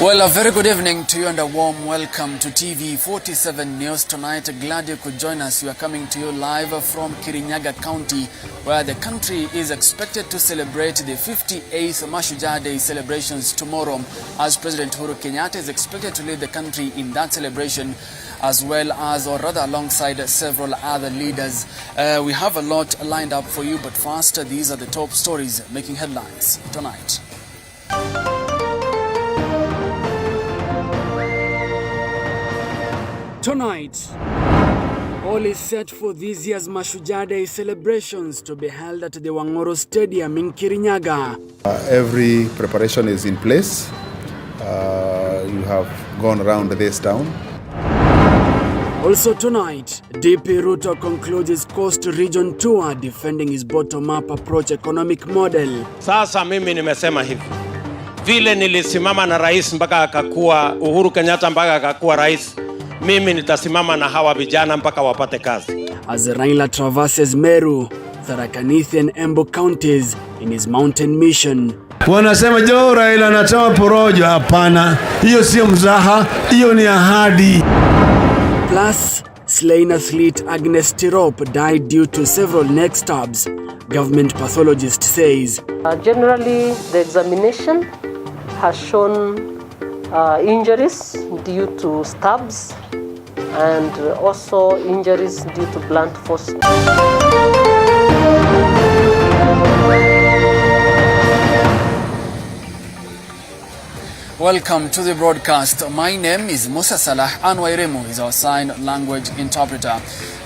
Well, a very good evening to you and a warm welcome to TV 47 News tonight. Glad you could join us. We are coming to you live from Kirinyaga County, where the country is expected to celebrate the 58th Mashujaa Day celebrations tomorrow, as President Uhuru Kenyatta is expected to lead the country in that celebration, as well as, or rather alongside several other leaders. We have a lot lined up for you, but first, these are the top stories making headlines tonight. Tonight, all is set for this year's Mashujaa Day celebrations to be held at the Wangoro Stadium in Kirinyaga. Every preparation is in place. You have gone around this town. Also tonight, DP Ruto concludes his Coast Region tour, defending his bottom-up approach economic model. Sasa mimi nimesema hivi, vile nilisimama na rais mpaka akakuwa Uhuru Kenyatta mpaka akakuwa rais, mimi nitasimama na hawa vijana mpaka wapate kazi. As Raila traverses Meru, Tharaka Nithi and Embu counties in his mountain mission. Wanasema jo Raila anatoa porojo. Hapana, hiyo sio mzaha, hiyo ni ahadi. Plus, slain athlete Agnes Tirop died due to several neck stabs, government pathologist says. Generally, the examination has shown injuries due to stabs and also injuries due to blunt force. Welcome to the broadcast. My name is Musa Salah. Anwairemu is our sign language interpreter.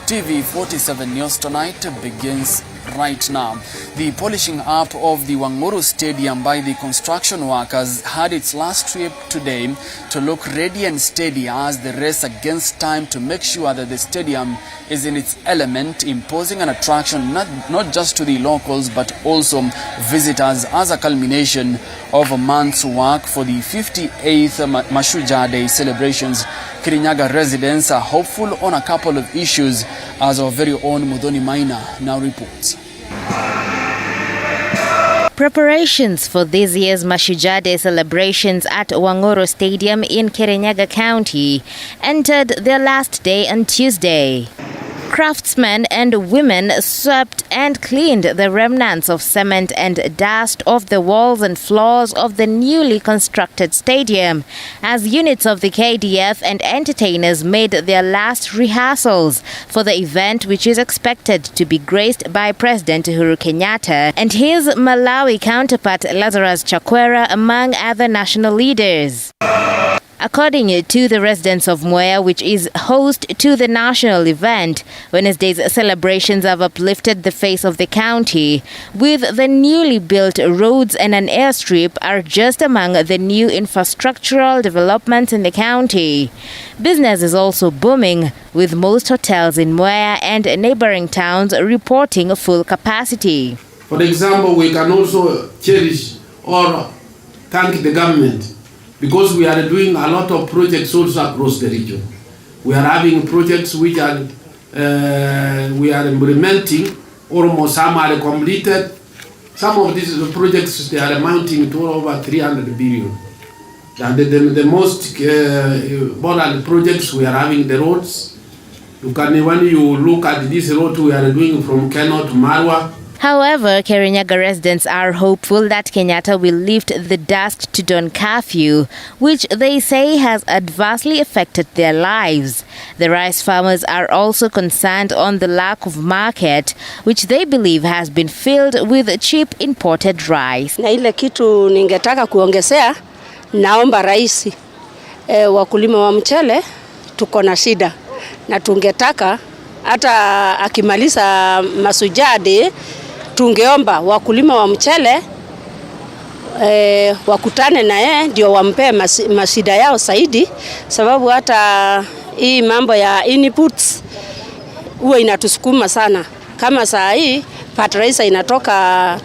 TV 47 News tonight begins right now. The polishing up of the Wangoro Stadium by the construction workers had its last trip today to look ready and steady as the race against time to make sure that the stadium is in its element, imposing an attraction not just to the locals but also visitors as a culmination of a month's work for the 58th Mashujaa Day celebrations. Kirinyaga residents are hopeful on a couple of issues, as our very own Mudhoni Maina now reports. Preparations for this year's Mashujaa Day celebrations at Wangoro Stadium in Kirinyaga County entered their last day on Tuesday. Craftsmen and women swept and cleaned the remnants of cement and dust off the walls and floors of the newly constructed stadium as units of the KDF and entertainers made their last rehearsals for the event, which is expected to be graced by President Uhuru Kenyatta and his Malawi counterpart Lazarus Chakwera, among other national leaders. According to the residents of Mwea, which is host to the national event, Wednesday's celebrations have uplifted the face of the county, with the newly built roads and an airstrip are just among the new infrastructural developments in the county. Business is also booming, with most hotels in Mwea and neighboring towns reporting full capacity. For example, we can also cherish or thank the government, because we are doing a lot of projects also across the region. We are having projects which are we are implementing, almost some are completed. Some of these projects, they are amounting to over 300 billion. And the most important projects we are having the roads. When you look at this road we are doing from Keno to Marwa. However, Kirinyaga residents are hopeful that Kenyatta will lift the dusk to dawn curfew, which they say has adversely affected their lives. The rice farmers are also concerned on the lack of market, which they believe has been filled with cheap imported rice. Na ile kitu ningetaka kuongezea, naomba rais wakulima wa mchele tuko na shida, na tungetaka hata akimaliza Mashujaa Day tungeomba wakulima wa mchele wakutane na yeye ndio wampe mashida yao zaidi, sababu hata hii mambo ya inputs huwa inatusukuma sana. Kama saa hii fertilizer inatoka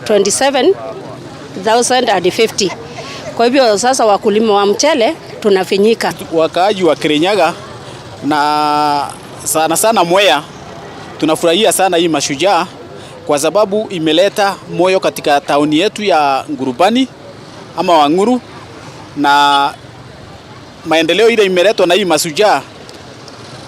27,050. Kwa hivyo sasa wakulima wa mchele tunafinyika. Wakaaji wa Kirinyaga na sana Mwea tunafurahia sana hii Mashujaa kwa sababu imeleta moyo katika tauni yetu ya Ngurubani ama Wanguru, na maendeleo ile imeletwa na hii mashujaa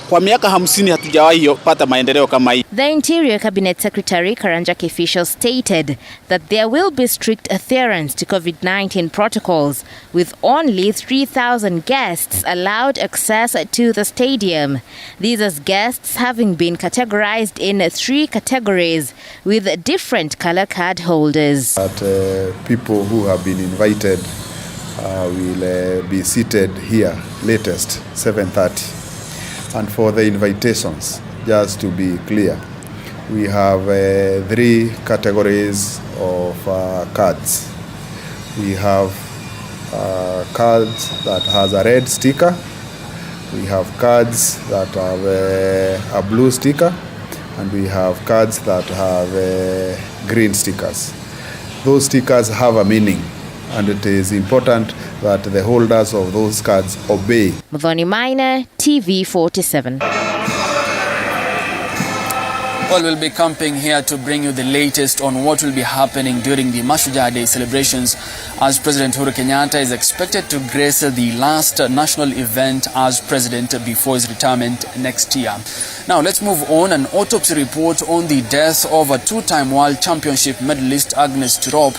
kwa miaka 50 hatujawahi pata maendeleo kama hii. The Interior Cabinet Secretary Karanjaki official stated that there will be strict adherence to COVID-19 protocols, with only 3,000 guests allowed access to the stadium. These as guests having been categorized in 3 categories with different color card holders. People who have been invited will be seated here latest 7:30. And for the invitations, just to be clear, we have 3 categories of cards. We have cards that has a red sticker. We have cards that have a blue sticker, and we have cards that have green stickers. Those stickers have a meaning, and it is important that the holders of those cards obey. Muthoni Maina, TV 47. Well, we'll be camping here to bring you the latest on what will be happening during the Mashujaa Day celebrations, as President Uhuru Kenyatta is expected to grace the last national event as president before his retirement next year. Now, let's move on. An autopsy report on the death of a 2-time World Championship medalist Agnes Tirop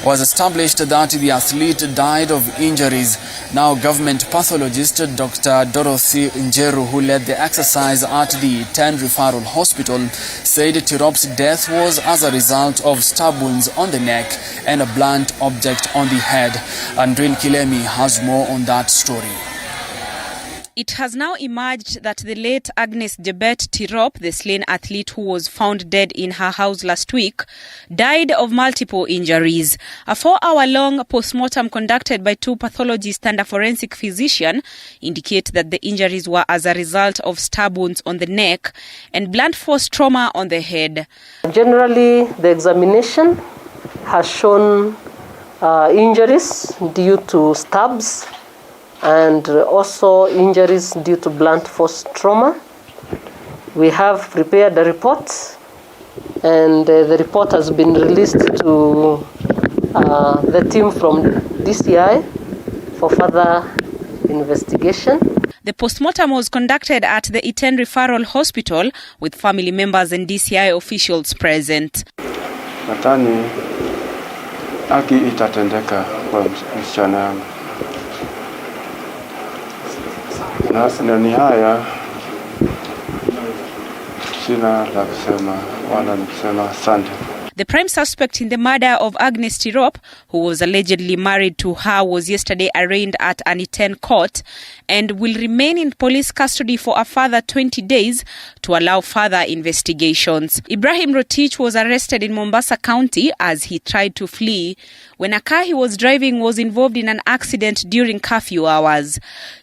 was established that the athlete died of injuries. Now, government pathologist Dr. Dorothy Njeru, who led the exercise at the 10 Referral Hospital, said Tirop's death was as a result of stab wounds on the neck and a blunt object on the head. Andrin Kilemi has more on that story. It has now emerged that the late Agnes Jebet Tirop, the slain athlete who was found dead in her house last week, died of multiple injuries. A 4-hour-long post-mortem conducted by 2 pathologists and a forensic physician indicate that the injuries were as a result of stab wounds on the neck and blunt force trauma on the head. Generally, the examination has shown injuries due to stabs, and also injuries due to blunt force trauma. We have prepared a report, and the report has been released to the team from DCI for further investigation. The postmortem was conducted at the Iten Referral Hospital with family members and DCI officials present. Natani haki itatendeka kwa msichana yangu. Na ni haya, sina la kusema wala nisema asante. The prime suspect in the murder of Agnes Tirop, who was allegedly married to her, was yesterday arraigned at an Iten court and will remain in police custody for a further 20 days to allow further investigations. Ibrahim Rotich was arrested in Mombasa County as he tried to flee when a car he was driving was involved in an accident during curfew hours.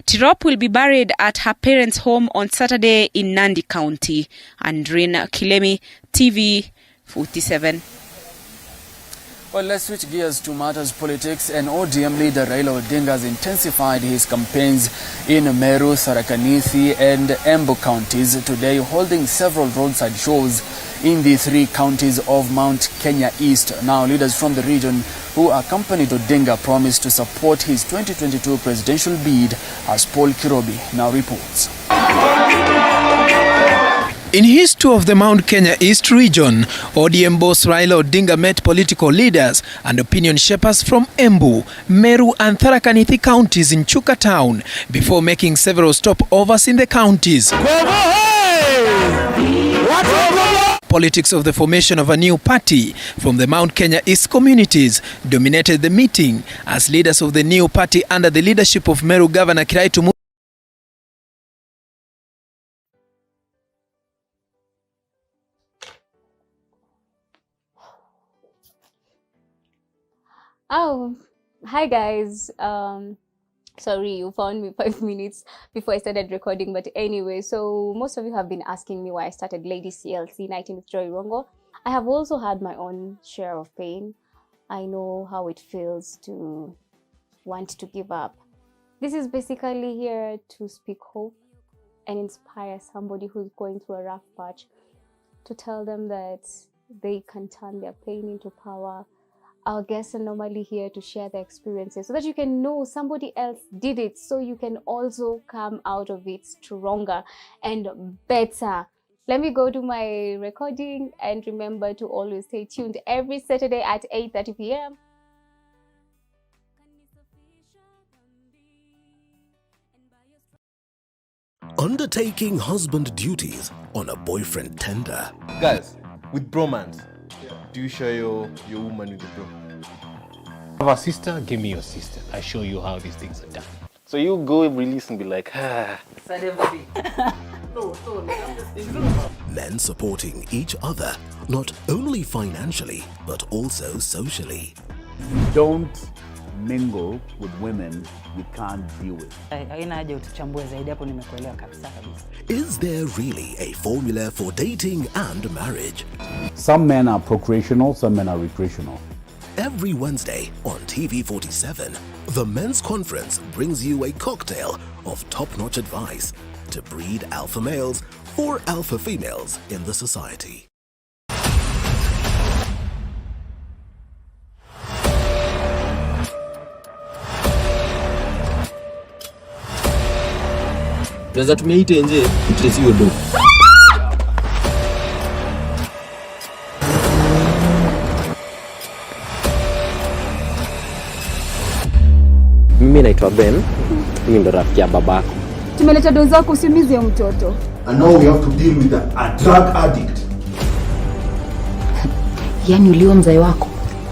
Tirop will be buried at her parents' home on Saturday in Nandi County. Andrin Kilemi, TV 47. Well, let's switch gears to matters politics. And ODM leader Raila Odinga has intensified his campaigns in Meru, Tharaka Nithi and Embu counties today, holding several roadside shows in the 3 counties of Mount Kenya East. Now, leaders from the region who accompanied Odinga promised to support his 2022 presidential bid, as Paul Kirobi now reports. In his tour of the Mount Kenya East region, ODM boss Raila Odinga met political leaders and opinion shapers from Embu, Meru and Tharaka Nithi counties in Chuka town before making several stopovers in the counties. Politics of the formation of a new party from the Mount Kenya East communities dominated the meeting as leaders of the new party under the leadership of Meru Governor Kiraitu Oh, hi guys. Sorry, you found me 5 minutes before I started recording, but anyway, so most of you have been asking me why I started Lady CLC 19 with Joy Rongo. I have also had my own share of pain. I know how it feels to want to give up. This is basically here to speak hope and inspire somebody who's going through a rough patch, to tell them that they can turn their pain into power. our guests are normally here to share their experiences so that you can know somebody else did it, so you can also come out of it stronger and better. Let me go to my recording, and remember to always stay tuned every Saturday at 8:30 p.m. Undertaking husband duties on a boyfriend tender. Guys, with bromance, do you share your woman with the bro? Have a sister, give me your sister. I show you how these things are done. So you go release and be like, Men supporting each other, not only financially, but also socially. Don't mingle with women you can't deal with. Is there really a formula for dating and marriage? Some men are procreational, some men are recreational. Every Wednesday on TV47, the Men's Conference brings you a cocktail of top-notch advice to breed alpha males for alpha females in the society. Tunaweza tumia hii tenje tutrace hiyo do. Mimi naitwa Ben. Mimi ndo rafiki ya babako. Tumeleta dozi zako, usimize mtoto. And now we have to deal with a drug addict. Yaani ulio mzai wako.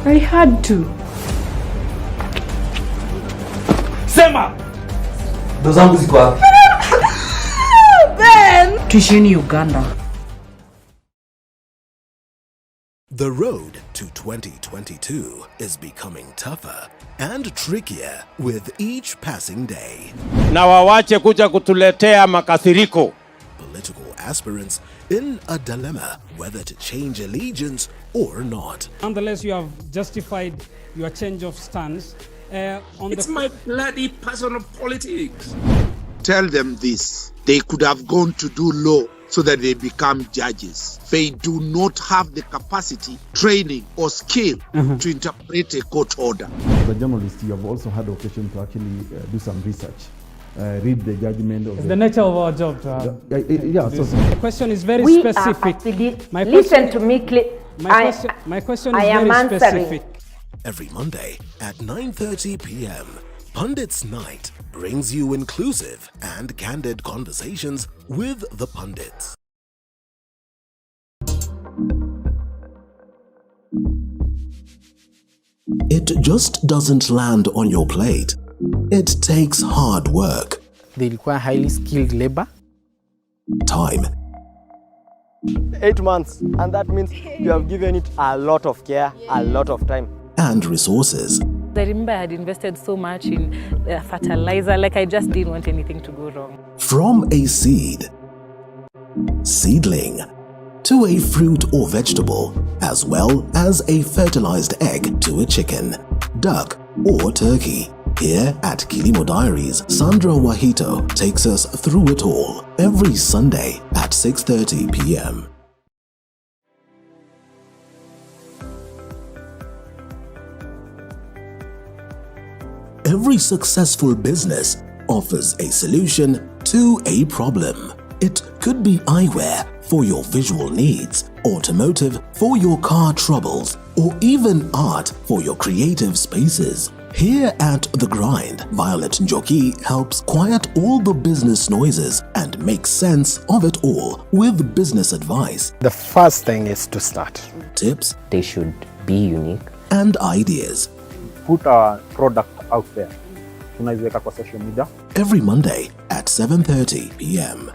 I had to. Sema! Dozi zangu ziko wapi? Ben! Tuishini Uganda. The road to 2022 is becoming tougher and trickier with each passing day. Na wawache kuja kutuletea makasiriko. Political aspirants in a dilemma whether to change allegiance or not. Nonetheless, you have justified your change of stance. It's my bloody personal politics. Tell them this. They could have gone to do law so that they become judges. They do not have the capacity, training, or skill to interpret a court order. As a journalist, you have also had occasion to actually do some research. Read the judgment of the nature of our job to have. The question is very specific. Listen to me. My question is very specific. Every Monday at 9:30 p.m., Pundits Night brings you inclusive and candid conversations with the pundits. It just doesn't land on your plate. It takes hard work. They require highly skilled labor. Time. 8 months, and that means you have given it a lot of care, a lot of time. And resources. I remember I had invested so much in fertilizer, like I just didn't want anything to go wrong. From a seed, seedling, to a fruit or vegetable, as well as a fertilized egg to a chicken, duck or turkey. Here at Kilimo Diaries, Sandra Wahito takes us through it all every Sunday at 6:30 p.m. Every successful business offers a solution to a problem. It could be eyewear for your visual needs, automotive for your car troubles, or even art for your creative spaces. Here at The Grind, Violet Njoki helps quiet all the business noises and make sense of it all with business advice. The first thing is to start. Tips. They should be unique. And ideas. Put our product out there. Tunaiweka kwa social media. Every Monday at 7:30 p.m.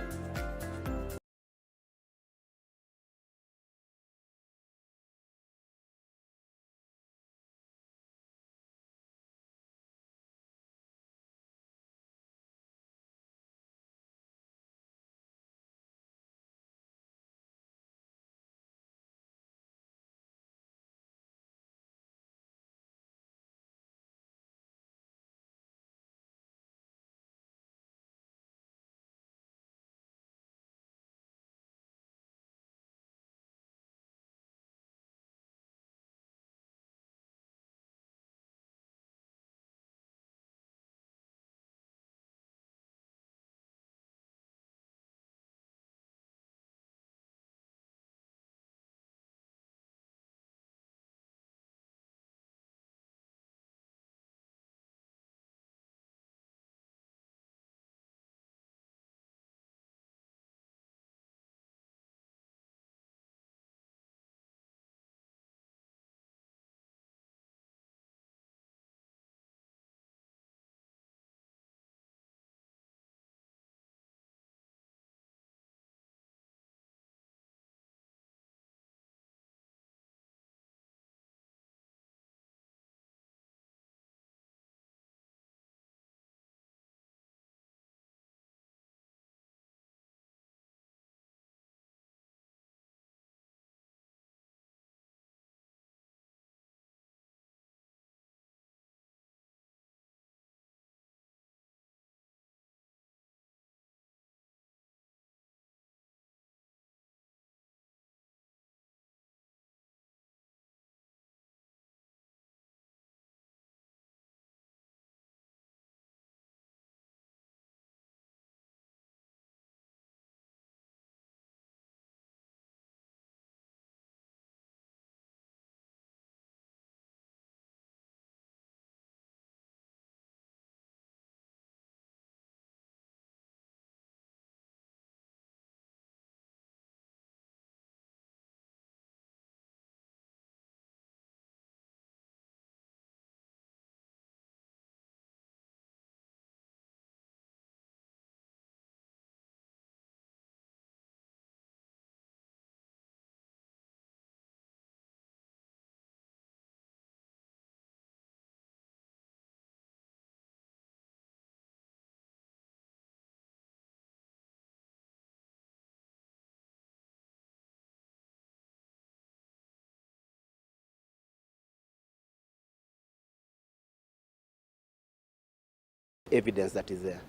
evidence that is there.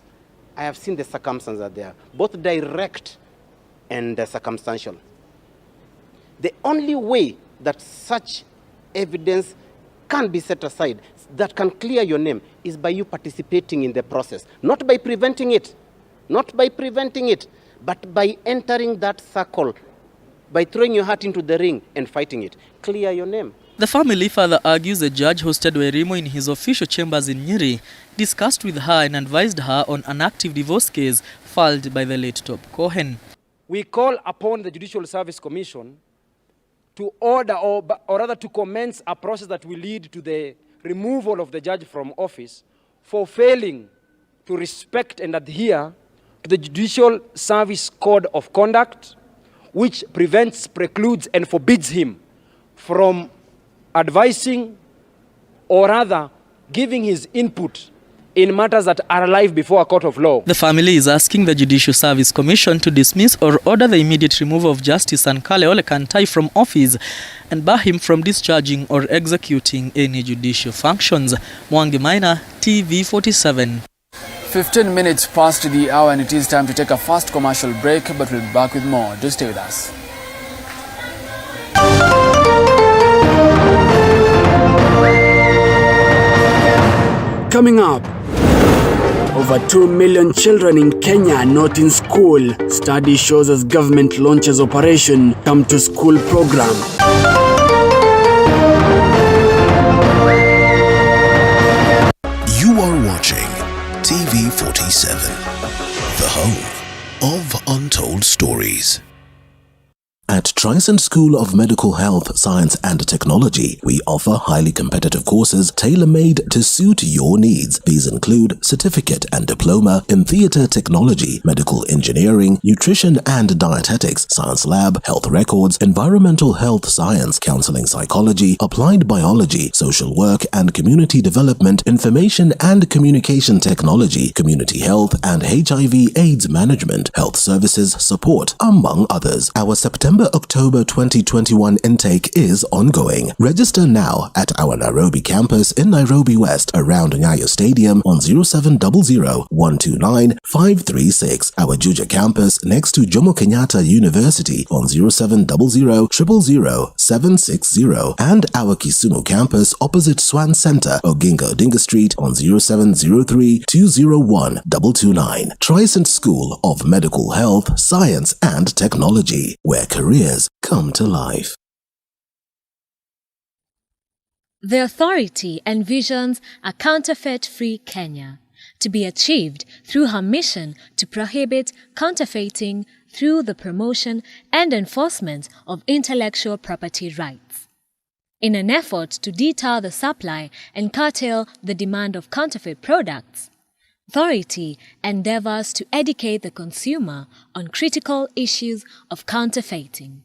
I have seen the circumstances that are there, both direct and circumstantial. The only way that such evidence can be set aside, that can clear your name, is by you participating in the process. Not by preventing it, but by entering that circle, by throwing your heart into the ring and fighting it. Clear your name. The family further argues the judge hosted Wairimu in his official chambers in Nyeri, discussed with her and advised her on an active divorce case filed by the late Top Cohen. We call upon the Judicial Service Commission to order or rather to commence a process that will lead to the removal of the judge from office for failing to respect and adhere to the Judicial Service Code of Conduct, which prevents, precludes, and forbids him from advising or rather giving his input in matters that are alive before a court of law. The family is asking the Judicial Service Commission to dismiss or order the immediate removal of Justice Sankale Ole Kantai from office and bar him from discharging or executing any judicial functions. Mwangi Maina, TV 47. 15 minutes past the hour, and it is time to take a fast commercial break, but we'll be back with more. Do stay with us. Coming up, over 2 million children in Kenya are not in school. Study shows as government launches Operation Come to School program. You are watching TV 47, the home of untold stories. At Trisent School of Medical Health, Science and Technology, we offer highly competitive courses tailor-made to suit your needs. These include certificate and diploma in theatre technology, medical engineering, nutrition and dietetics, science lab, health records, environmental health science, counseling psychology, applied biology, social work and community development, information and communication technology, community health and HIV/AIDS management, health services support, among others. Our September-October 2021 intake is ongoing. Register now at our Nairobi campus in Nairobi West around Nyayo Stadium on 0700-129-536. Our Juja campus next to Jomo Kenyatta University on 0700-000-760. And our Kisumu campus opposite Swan Center, Oginga Odinga Street on 0703-201-229. Trisent School of Medical Health, Science and Technology, where careers come to life. The authority envisions a counterfeit-free Kenya to be achieved through her mission to prohibit counterfeiting through the promotion and enforcement of intellectual property rights. In an effort to deter the supply and curtail the demand of counterfeit products, authority endeavors to educate the consumer on critical issues of counterfeiting.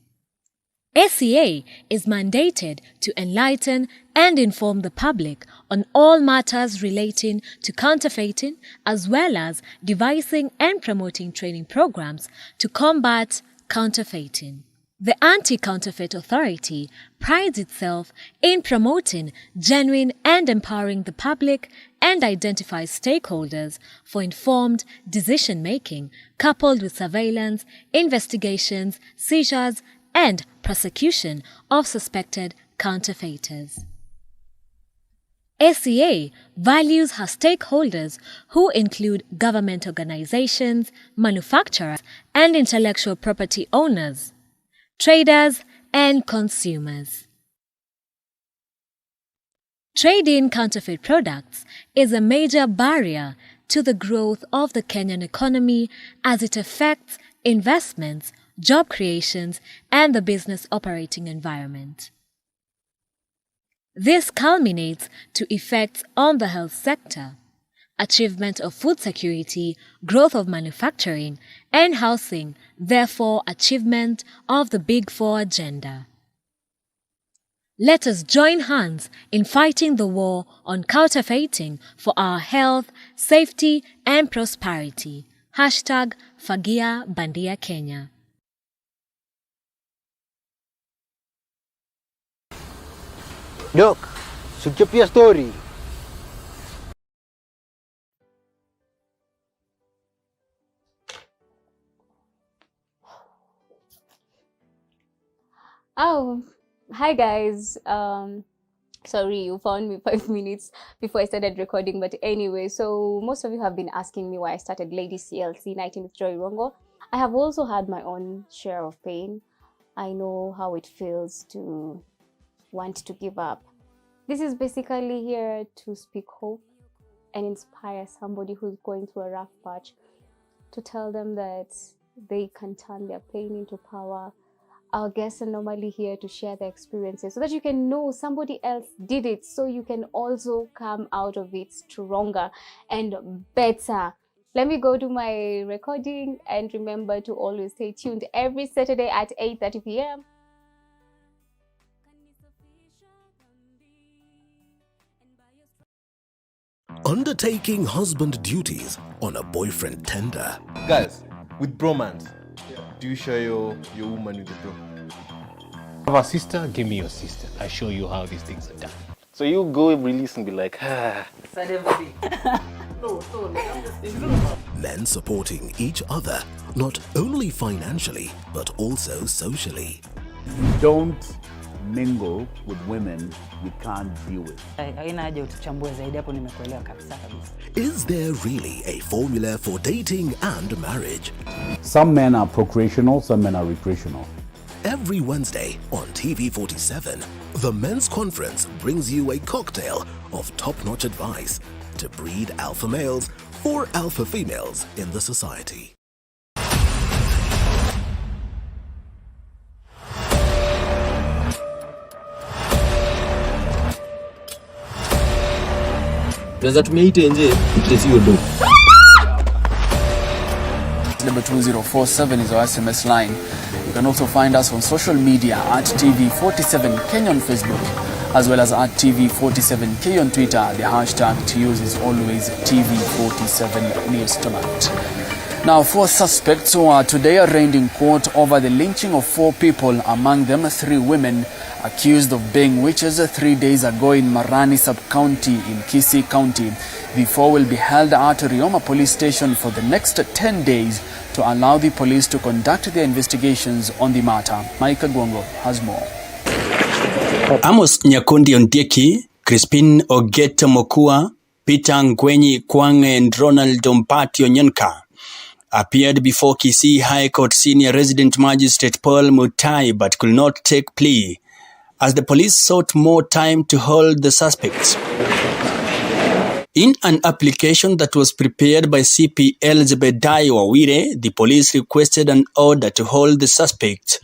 ACA is mandated to enlighten and inform the public on all matters relating to counterfeiting, as well as devising and promoting training programs to combat counterfeiting. The Anti-Counterfeit Authority prides itself in promoting genuine and empowering the public and identifies stakeholders for informed decision-making, coupled with surveillance, investigations, seizures, and prosecution of suspected counterfeiters. ACA values her stakeholders, who include government organizations, manufacturers, and intellectual property owners, traders, and consumers. Trading counterfeit products is a major barrier to the growth of the Kenyan economy as it affects investments, job creations, and the business operating environment. This culminates to effects on the health sector, achievement of food security, growth of manufacturing, and housing, therefore achievement of the Big Four agenda. Let us join hands in fighting the war on counterfeiting for our health, safety, and prosperity. #Fagia Bandia Kenya. Doc, suchapia story. Oh, hi guys. Sorry, you found me 5 minutes before I started recording. But anyway, so most of you have been asking me why I started Lady CLC 19 with Joy Rongo. I have also had my own share of pain. I know how it feels to want to give up. This is basically here to speak hope and inspire somebody who's going through a rough patch, to tell them that they can turn their pain into power. Our guests are normally here to share their experiences so that you can know somebody else did it, so you can also come out of it stronger and better. Let me go to my recording, and remember to always stay tuned every Saturday at 8:30 p.m. Undertaking husband duties on a boyfriend tender. Guys, with bromance, do you share your woman with the bro? Have a sister? Give me your sister. I show you how these things are done. So you go release and be like, Men supporting each other, not only financially, but also socially. Don't mingle with women you can't deal with. Is there really a formula for dating and marriage? Some men are procreational, some men are recreational. Every Wednesday on TV47, the Men's Conference brings you a cocktail of top-notch advice to breed alpha males for alpha females in the society. Number 2047 is our SMS line. You can also find us on social media at TV47 Kenya on Facebook, as well as at TV47K on Twitter. The hashtag to use is always TV47 News Tonight. Now, 4 suspects who are today arraigned in court over the lynching of 4 people, among them 3 women, accused of being witches 3 days ago in Marani Sub-County in Kisii County. The 4 will be held at Rioma Police Station for the next 10 days to allow the police to conduct their investigations on the matter. Mike Agwongo has more. Amos Nyakundi Ondieki, Crispin Ogeta Mokua, Peter Ngwenyi Kwange and Ronald Ompati Onyenka appeared before Kisii High Court Senior Resident Magistrate Paul Mutai but could not take plea, as the police sought more time to hold the suspects. In an application that was prepared by CP Elizabeth Wawire, the police requested an order to hold the suspects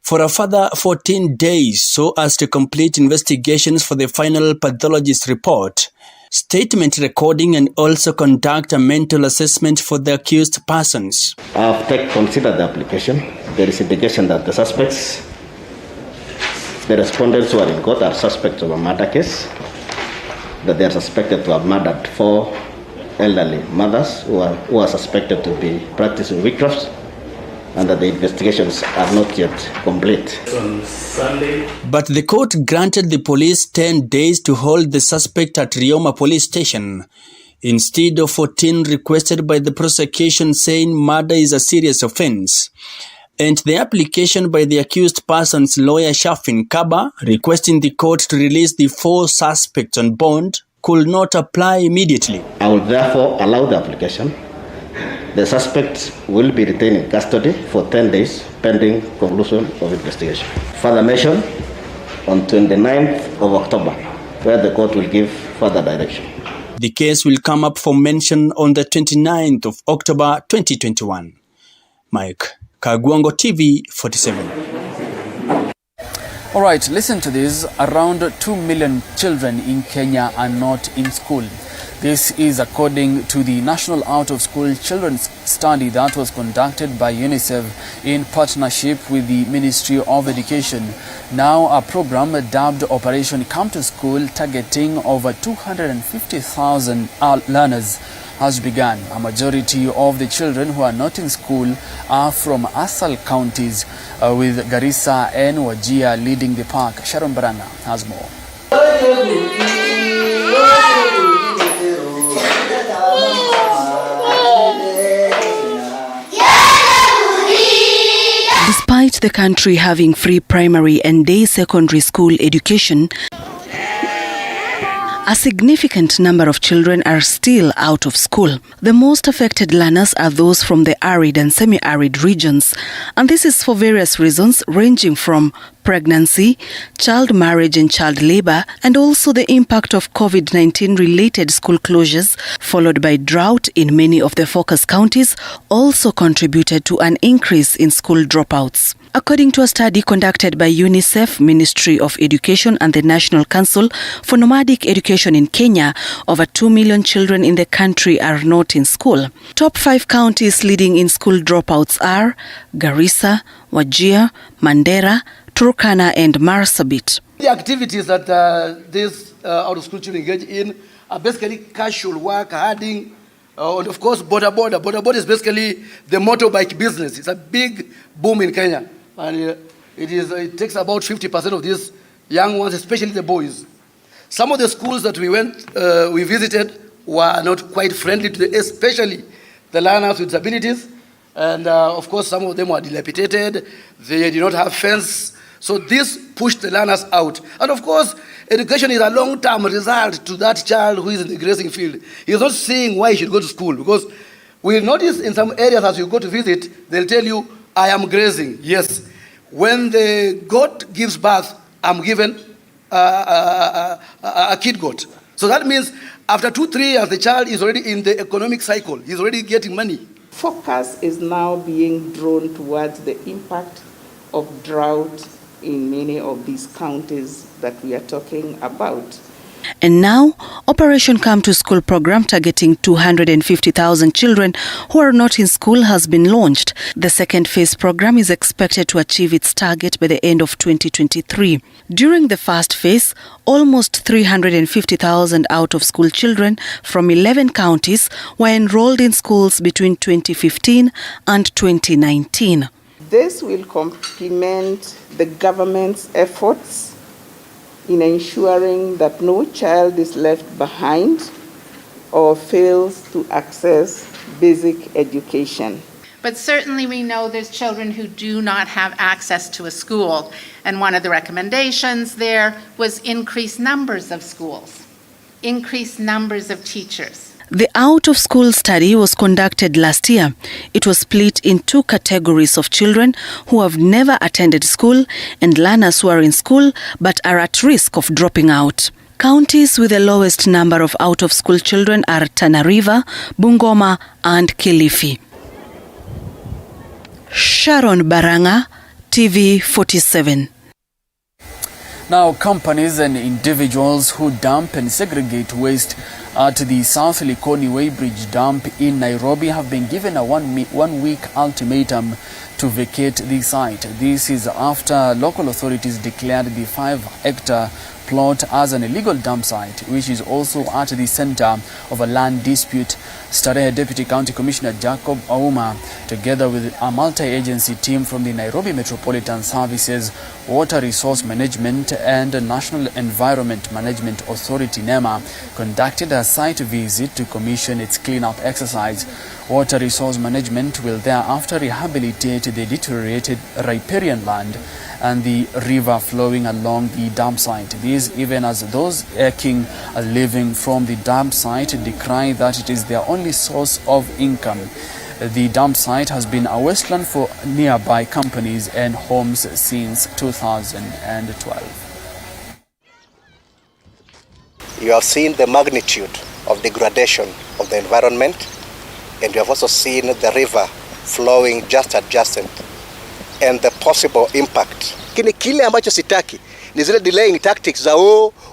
for a further 14 days so as to complete investigations for the final pathologist report, statement recording, and also conduct a mental assessment for the accused persons. I have considered the application. There is indication that the suspects, the respondents who are in court, are suspects of a murder case, that they are suspected to have murdered 4 elderly mothers who are suspected to be practicing witchcraft, and that the investigations are not yet complete. On Sunday. But the court granted the police 10 days to hold the suspect at Rioma Police Station, instead of 14 requested by the prosecution, saying murder is a serious offense. And the application by the accused person's lawyer Shafin Kaba, requesting the court to release the 4 suspects on bond, could not apply immediately. I will therefore allow the application. The suspects will be retained in custody for 10 days pending conclusion of investigation. Further mention on 29th of October, where the court will give further direction. The case will come up for mention on the 29th of October 2021. Mike Kagwango, TV47. All right, listen to this. Around 2 million children in Kenya are not in school. This is according to the National Out-of-School Children's Study that was conducted by UNICEF in partnership with the Ministry of Education. Now, a program dubbed Operation Come to School, targeting over 250,000 learners, has begun. A majority of the children who are not in school are from ASAL counties, with Garissa and Wajir leading the pack. Sharon Baranga has more. Despite the country having free primary and day secondary school education, a significant number of children are still out of school. The most affected learners are those from the arid and semi-arid regions, and this is for various reasons ranging from pregnancy, child marriage and child labor, and also the impact of COVID-19 related school closures, followed by drought in many of the focus counties, also contributed to an increase in school dropouts. According to a study conducted by UNICEF, Ministry of Education and the National Council for Nomadic Education in Kenya, over 2 million children in the country are not in school. Top 5 counties leading in school dropouts are Garissa, Wajir, Mandera, Turkana and Marsabit. The activities that these out-of-school children engage in are basically casual work, herding, and of course border. Border is basically the motorbike business. It's a big boom in Kenya. And it takes about 50% of these young ones, especially the boys. Some of the schools that we visited were not quite friendly to especially the learners with disabilities. And of course, some of them were dilapidated. They did not have fence. So this pushed the learners out. And of course, education is a long-term result to that child who is in the grazing field. He's not seeing why he should go to school, because we notice in some areas as you go to visit, they'll tell you, I am grazing. Yes. When the goat gives birth, I'm given a kid goat. So that means after 2-3 years, the child is already in the economic cycle. He's already getting money. Focus is now being drawn towards the impact of drought in many of these counties that we are talking about. And now, Operation Come to School program targeting 250,000 children who are not in school has been launched. The second phase program is expected to achieve its target by the end of 2023. During the first phase, almost 350,000 out-of-school children from 11 counties were enrolled in schools between 2015 and 2019. This will complement the government's efforts in ensuring that no child is left behind or fails to access basic education. But certainly we know there's children who do not have access to a school, and one of the recommendations there was increased numbers of schools, increased numbers of teachers. The out-of-school study was conducted last year. It was split in 2 categories of children who have never attended school and learners who are in school but are at risk of dropping out. Counties with the lowest number of out-of-school children are Tana River, Bungoma and Kilifi. Sharon Baranga, TV 47. Now, companies and individuals who dump and segregate waste at the South Likoni Weighbridge dump in Nairobi have been given a one-week ultimatum to vacate the site. This is after local authorities declared the 5-hectare plot as an illegal dump site, which is also at the center of a land dispute. Starehe Deputy County Commissioner Jacob Auma, together with a multi-agency team from the Nairobi Metropolitan Services, Water Resource Management and National Environment Management Authority (NEMA), conducted a site visit to commission its cleanup exercise. Water Resource Management will thereafter rehabilitate the deteriorated riparian land and the river flowing along the dump site. This even as those earning a living from the dump site decry that it is their only source of income. The dump site has been a wasteland for nearby companies and homes since 2012. You have seen the magnitude of degradation of the environment, and you have also seen the river flowing just adjacent and the possible impact. Kile ambacho sitaki ni zile delaying tactics za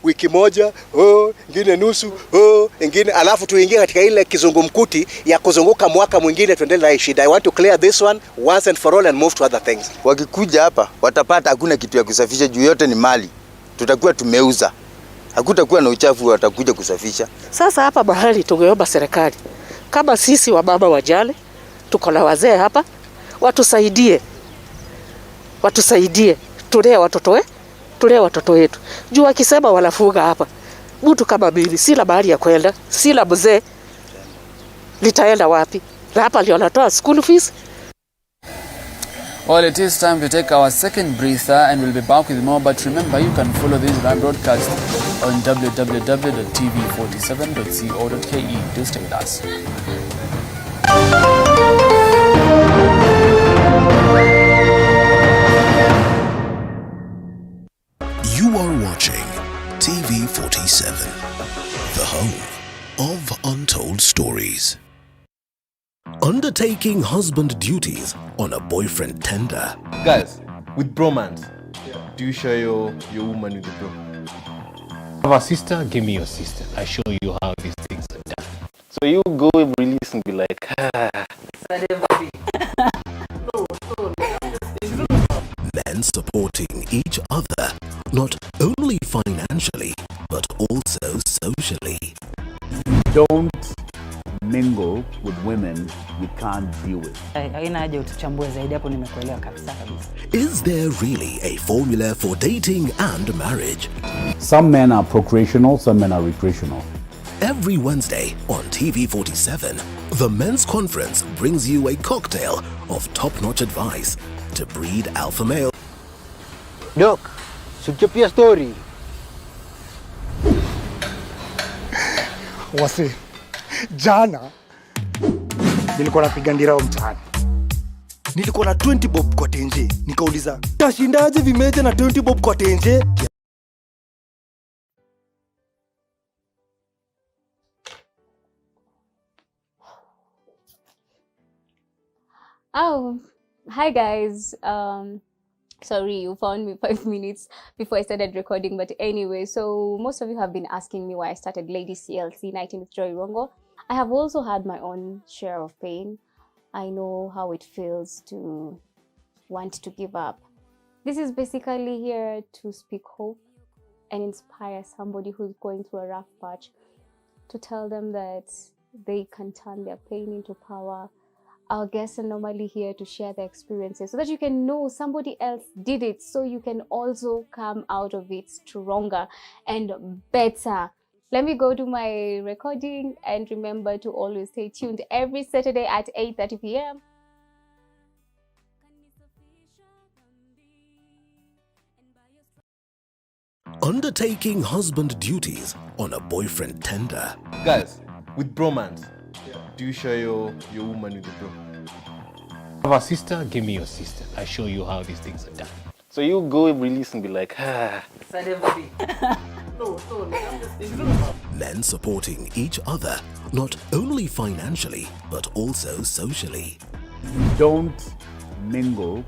wiki moja, ingine nusu, ingine alafu tuingie katika ile kizungumkuti ya kuzunguka mwaka mwingine tuendelee na shida. I want to clear this one once and for all and move to other things. Wakikuja hapa watapata hakuna kitu ya kusafisha juu yote ni mali. Tutakuwa tumeuza. Hakutakuwa na uchafu watakuja kusafisha. Sasa hapa bahari tungeomba serikali kama sisi wa baba wajane tuko na wazee hapa watusaidie tulee watoto wetu. Juu akisema wanafuga hapa mtu kama mimi sina mahali ya kwenda, sina mzee, litaenda wapi? Na hapa ndio natoa school fees. Well, it is time to take our second breather and we'll be back with more. But remember, you can follow this broadcast on www.tv47.co.ke. Do stay with us. You are watching TV47, the home of untold stories. Undertaking husband duties on a boyfriend tender. Guys, with bromance, do you share your woman with the bro? Have a sister, give me your sister. I show you how these things are done. So you go release and be like, Men supporting each other, not only financially, but also socially. Don't mingle with women you can't deal with. Is there really a formula for dating and marriage? Some men are procreational, some men are recreational. Every Wednesday on TV47, the Men's Conference brings you a cocktail of top-notch advice to breed alpha male. Doc, suchapia story. Wasi, jana nilikuwa napiga ndira mtaani. Nilikuwa na 20 bob kwa tenje. Nikauliza, tashindaje vimeja na 20 bob kwa tenje? Oh, hi guys. Sorry, you found me 5 minutes before I started recording, but anyway, so most of you have been asking me why I started Ladies CLC 19 with Joy Rongo. I have also had my own share of pain. I know how it feels to want to give up. This is basically here to speak hope and inspire somebody who's going through a rough patch, to tell them that they can turn their pain into power. Our guests are normally here to share their experiences so that you can know somebody else did it, so you can also come out of it stronger and better. Let me go to my recording, and remember to always stay tuned every Saturday at 8:30 p.m. Undertaking husband duties on a boyfriend tender. Guys, with bromance, do you share your woman with the bro? Have a sister, give me your sister. I show you how these things are done. so you go release and be like, Men supporting each other, not only financially, but also socially. Don't mingle